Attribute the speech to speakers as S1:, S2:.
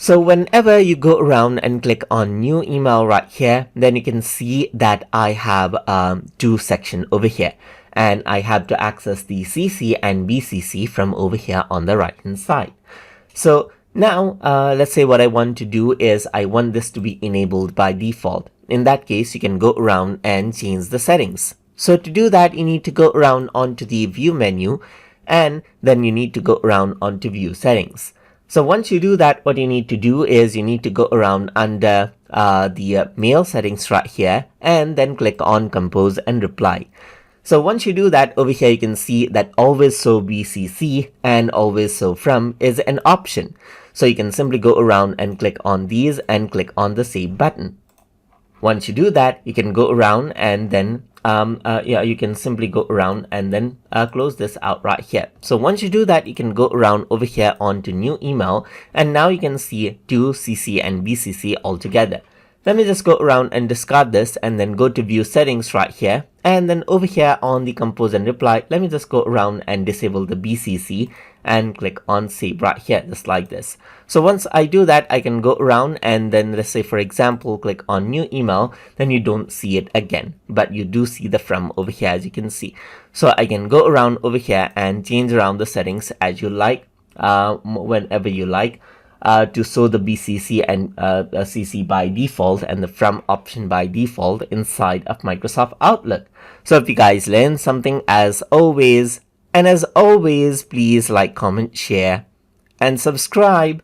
S1: So whenever you go around and click on new email right here, then you can see that I have two sections over here, and I have to access the CC and BCC from over here on the right hand side. So now let's say what I want to do is I want this to be enabled by default. In that case, you can go around and change the settings. So to do that, you need to go around onto the view menu, and then you need to go around onto view settings. So once you do that, what you need to do is you need to go around under the mail settings right here, and then click on compose and reply. So once you do that, over here you can see that always show BCC and always show from is an option. So you can simply go around and click on these and click on the save button. Once you do that, you can go around and then you can simply go around and then close this out right here. So once you do that, you can go around over here onto new email, and now you can see two CC and BCC all together. Let me just go around and discard this and then go to view settings right here, and then over here on the compose and reply, let me just go around and disable the BCC and click on save right here, just like this. So once I do that, I can go around and then let's say for example click on new email, then you don't see it again, but you do see the from over here, as you can see. So I can go around over here and change around the settings as you like, whenever you like, to show the BCC and CC by default and the from option by default inside of Microsoft Outlook. So if you guys learned something, as always, please like, comment, share, and subscribe.